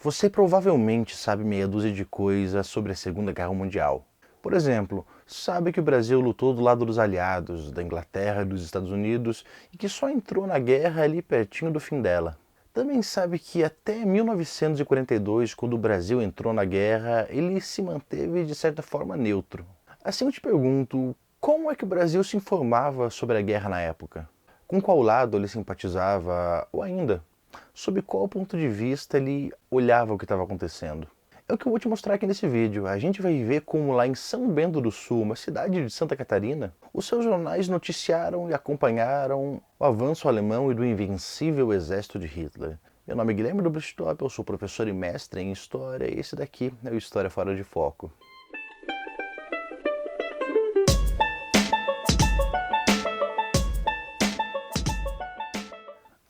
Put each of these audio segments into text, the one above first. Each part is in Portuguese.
Você provavelmente sabe meia dúzia de coisas sobre a Segunda Guerra Mundial. Por exemplo, sabe que o Brasil lutou do lado dos aliados, da Inglaterra e dos Estados Unidos, e que só entrou na guerra ali pertinho do fim dela. Também sabe que até 1942, quando o Brasil entrou na guerra, ele se manteve de certa forma neutro. Assim eu te pergunto, como é que o Brasil se informava sobre a guerra na época? Com qual lado ele simpatizava, ou ainda, sob qual ponto de vista ele olhava o que estava acontecendo? É o que eu vou te mostrar aqui nesse vídeo. A gente vai ver como lá em São Bento do Sul, uma cidade de Santa Catarina, os seus jornais noticiaram e acompanharam o avanço alemão e do invencível exército de Hitler. Meu nome é Guilherme do Bristol, eu sou professor e mestre em História e esse daqui é o História Fora de Foco.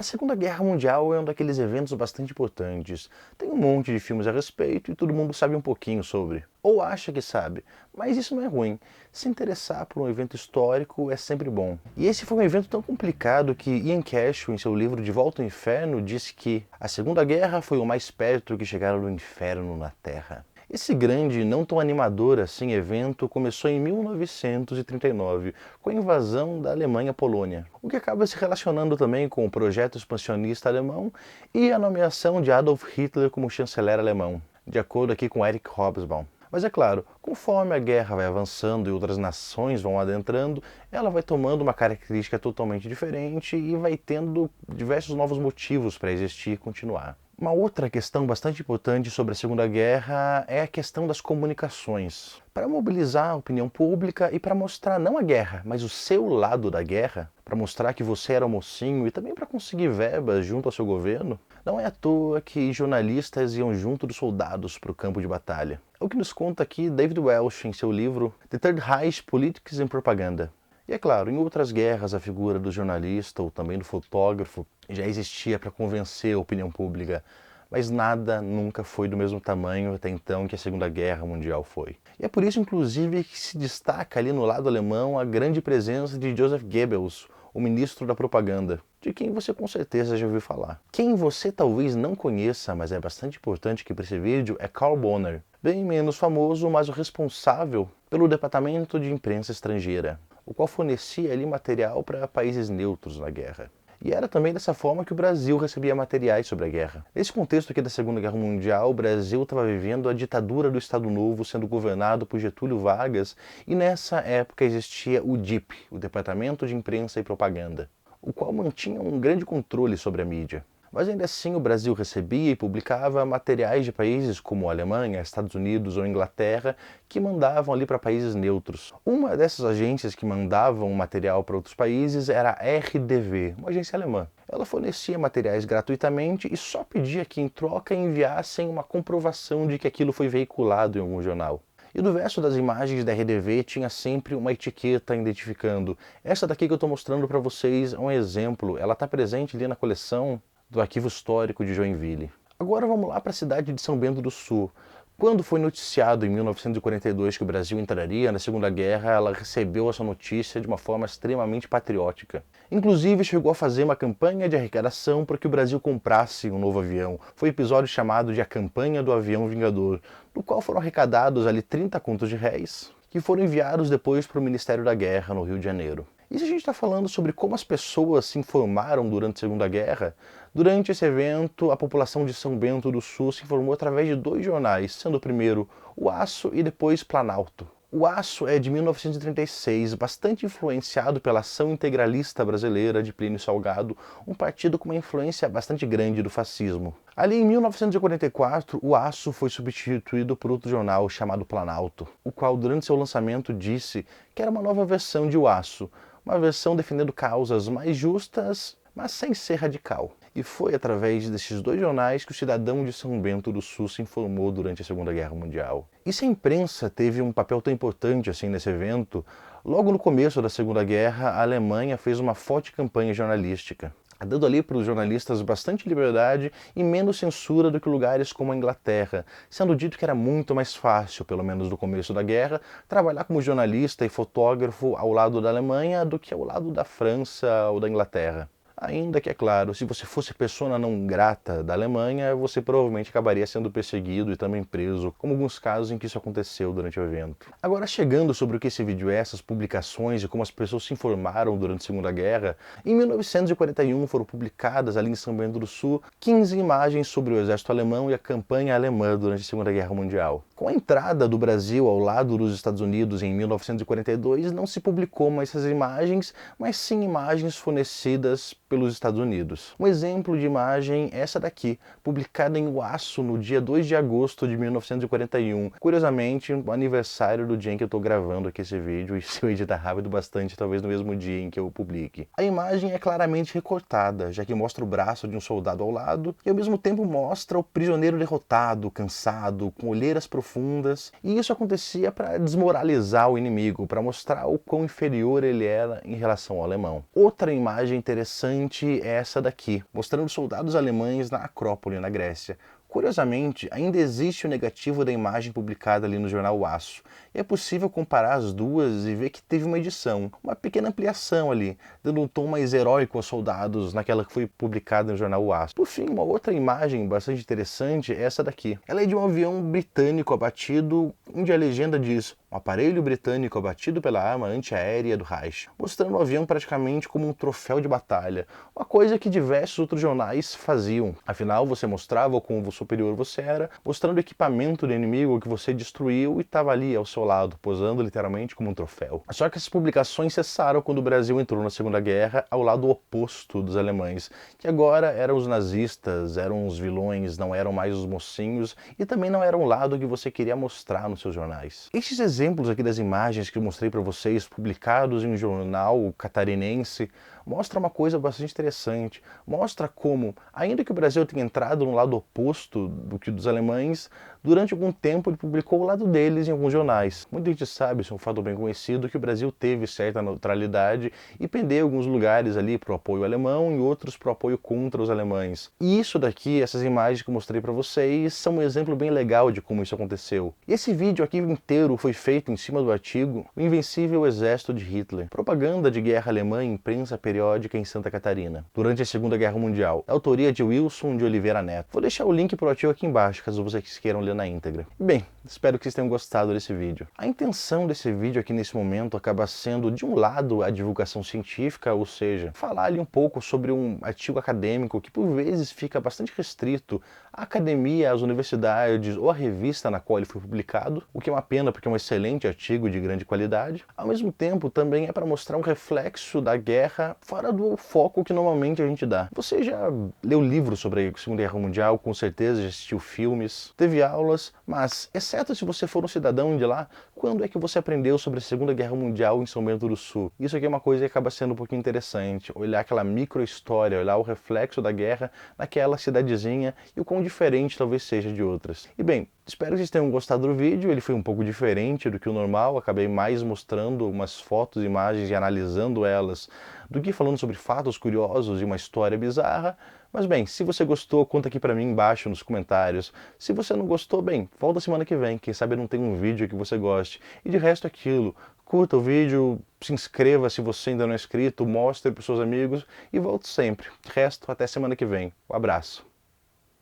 A Segunda Guerra Mundial é um daqueles eventos bastante importantes. Tem um monte de filmes a respeito e todo mundo sabe um pouquinho sobre. Ou acha que sabe, mas isso não é ruim. Se interessar por um evento histórico é sempre bom. E esse foi um evento tão complicado que Ian Castle, em seu livro De Volta ao Inferno, disse que a Segunda Guerra foi o mais perto que chegaram do inferno na Terra. Esse grande e não tão animador assim evento começou em 1939, com a invasão da Alemanha à Polônia, o que acaba se relacionando também com o projeto expansionista alemão e a nomeação de Adolf Hitler como chanceler alemão, de acordo aqui com Erich Hobsbawm. Mas é claro, conforme a guerra vai avançando e outras nações vão adentrando, ela vai tomando uma característica totalmente diferente e vai tendo diversos novos motivos para existir e continuar. Uma outra questão bastante importante sobre a Segunda Guerra é a questão das comunicações. Para mobilizar a opinião pública e para mostrar não a guerra, mas o seu lado da guerra, para mostrar que você era mocinho e também para conseguir verbas junto ao seu governo, não é à toa que jornalistas iam junto dos soldados para o campo de batalha. É o que nos conta aqui David Welsh em seu livro The Third Reich, Politics and Propaganda. E é claro, em outras guerras a figura do jornalista ou também do fotógrafo já existia para convencer a opinião pública, mas nada nunca foi do mesmo tamanho até então que a Segunda Guerra Mundial foi. E é por isso, inclusive, que se destaca ali no lado alemão a grande presença de Joseph Goebbels, o ministro da propaganda, de quem você com certeza já ouviu falar. Quem você talvez não conheça, mas é bastante importante aqui para esse vídeo, é Karl Bonner, bem menos famoso, mas o responsável pelo Departamento de Imprensa Estrangeira, o qual fornecia ali material para países neutros na guerra. E era também dessa forma que o Brasil recebia materiais sobre a guerra. Nesse contexto aqui da Segunda Guerra Mundial, o Brasil estava vivendo a ditadura do Estado Novo, sendo governado por Getúlio Vargas, e nessa época existia o DIP, o Departamento de Imprensa e Propaganda, o qual mantinha um grande controle sobre a mídia. Mas ainda assim o Brasil recebia e publicava materiais de países como a Alemanha, Estados Unidos ou Inglaterra, que mandavam ali para países neutros. Uma dessas agências que mandavam material para outros países era a RDV, uma agência alemã. Ela fornecia materiais gratuitamente e só pedia que em troca enviassem uma comprovação de que aquilo foi veiculado em algum jornal. E do verso das imagens da RDV tinha sempre uma etiqueta identificando. Essa daqui que eu estou mostrando para vocês é um exemplo, ela está presente ali na coleção do Arquivo Histórico de Joinville. Agora vamos lá para a cidade de São Bento do Sul. Quando foi noticiado em 1942 que o Brasil entraria na Segunda Guerra, ela recebeu essa notícia de uma forma extremamente patriótica. Inclusive chegou a fazer uma campanha de arrecadação para que o Brasil comprasse um novo avião. Foi um episódio chamado de A Campanha do Avião Vingador, no qual foram arrecadados ali 30 contos de réis, que foram enviados depois para o Ministério da Guerra, no Rio de Janeiro. E se a gente está falando sobre como as pessoas se informaram durante a Segunda Guerra, durante esse evento a população de São Bento do Sul se informou através de dois jornais, sendo o primeiro o Aço e depois Planalto. O Aço é de 1936, bastante influenciado pela ação integralista brasileira de Plínio Salgado, um partido com uma influência bastante grande do fascismo. Ali em 1944, o Aço foi substituído por outro jornal chamado Planalto, o qual durante seu lançamento disse que era uma nova versão de O Aço, uma versão defendendo causas mais justas, mas sem ser radical. E foi através desses dois jornais que o cidadão de São Bento do Sul se informou durante a Segunda Guerra Mundial. E se a imprensa teve um papel tão importante assim nesse evento, logo no começo da Segunda Guerra, a Alemanha fez uma forte campanha jornalística, dando ali para os jornalistas bastante liberdade e menos censura do que lugares como a Inglaterra, sendo dito que era muito mais fácil, pelo menos no começo da guerra, trabalhar como jornalista e fotógrafo ao lado da Alemanha do que ao lado da França ou da Inglaterra. Ainda que, é claro, se você fosse persona não grata da Alemanha, você provavelmente acabaria sendo perseguido e também preso, como alguns casos em que isso aconteceu durante o evento. Agora, chegando sobre o que esse vídeo é, essas publicações e como as pessoas se informaram durante a Segunda Guerra, em 1941 foram publicadas ali em São Bento do Sul 15 imagens sobre o exército alemão e a campanha alemã durante a Segunda Guerra Mundial. Com a entrada do Brasil ao lado dos Estados Unidos em 1942, não se publicou mais essas imagens, mas sim imagens fornecidas pelos Estados Unidos. Um exemplo de imagem é essa daqui, publicada em Oaço no dia 2 de agosto de 1941. Curiosamente, o aniversário do dia em que eu estou gravando aqui esse vídeo, e se eu editar rápido bastante, talvez no mesmo dia em que eu publique. A imagem é claramente recortada, já que mostra o braço de um soldado ao lado, e ao mesmo tempo mostra o prisioneiro derrotado, cansado, com olheiras profundas, e isso acontecia para desmoralizar o inimigo, para mostrar o quão inferior ele era em relação ao alemão. Outra imagem interessante é essa daqui, mostrando soldados alemães na Acrópole, na Grécia. Curiosamente, ainda existe o negativo da imagem publicada ali no jornal O Aço. E é possível comparar as duas e ver que teve uma edição, uma pequena ampliação ali, dando um tom mais heróico aos soldados naquela que foi publicada no jornal O Aço. Por fim, uma outra imagem bastante interessante é essa daqui. Ela é de um avião britânico abatido, onde a legenda diz: um aparelho britânico abatido pela arma antiaérea do Reich, mostrando o avião praticamente como um troféu de batalha, uma coisa que diversos outros jornais faziam. Afinal, você mostrava o quão superior você era, mostrando o equipamento do inimigo que você destruiu e estava ali ao seu lado, posando literalmente como um troféu. Só que essas publicações cessaram quando o Brasil entrou na Segunda Guerra ao lado oposto dos alemães, que agora eram os nazistas, eram os vilões, não eram mais os mocinhos e também não era o lado que você queria mostrar nos seus jornais. Estes exemplos aqui das imagens que eu mostrei para vocês, publicados em um jornal catarinense, mostra uma coisa bastante interessante. Mostra como, ainda que o Brasil tenha entrado no lado oposto do que dos alemães, durante algum tempo ele publicou o lado deles em alguns jornais. Muita gente sabe, isso é um fato bem conhecido, que o Brasil teve certa neutralidade e pendeu alguns lugares ali para o apoio alemão e outros para o apoio contra os alemães. E isso daqui, essas imagens que eu mostrei para vocês, são um exemplo bem legal de como isso aconteceu. E esse vídeo aqui inteiro foi feito em cima do artigo O Invencível Exército de Hitler, propaganda de guerra alemã em imprensa periódica em Santa Catarina, durante a Segunda Guerra Mundial. A autoria de Wilson de Oliveira Neto. Vou deixar o link para o artigo aqui embaixo, caso vocês queiram ler na íntegra. Bem, espero que vocês tenham gostado desse vídeo. A intenção desse vídeo aqui nesse momento acaba sendo, de um lado, a divulgação científica, ou seja, falar ali um pouco sobre um artigo acadêmico que por vezes fica bastante restrito à academia, às universidades ou à revista na qual ele foi publicado, o que é uma pena porque é um excelente artigo de grande qualidade. Ao mesmo tempo, também é para mostrar um reflexo da guerra fora do foco que normalmente a gente dá. Você já leu livros sobre a Segunda Guerra Mundial, com certeza já assistiu filmes, teve aulas, mas, exceto se você for um cidadão de lá, quando é que você aprendeu sobre a Segunda Guerra Mundial em São Bento do Sul? Isso aqui é uma coisa que acaba sendo um pouquinho interessante, olhar aquela micro-história, olhar o reflexo da guerra naquela cidadezinha e o quão diferente talvez seja de outras. E bem, espero que vocês tenham gostado do vídeo, ele foi um pouco diferente do que o normal, acabei mais mostrando umas fotos, imagens e analisando elas do que falando sobre fatos curiosos e uma história bizarra. Mas bem, se você gostou, conta aqui pra mim embaixo nos comentários. Se você não gostou, bem, volta semana que vem, quem sabe não tem um vídeo que você goste. E de resto é aquilo, curta o vídeo, se inscreva se você ainda não é inscrito, mostre para os seus amigos e volte sempre. De resto, até semana que vem. Um abraço.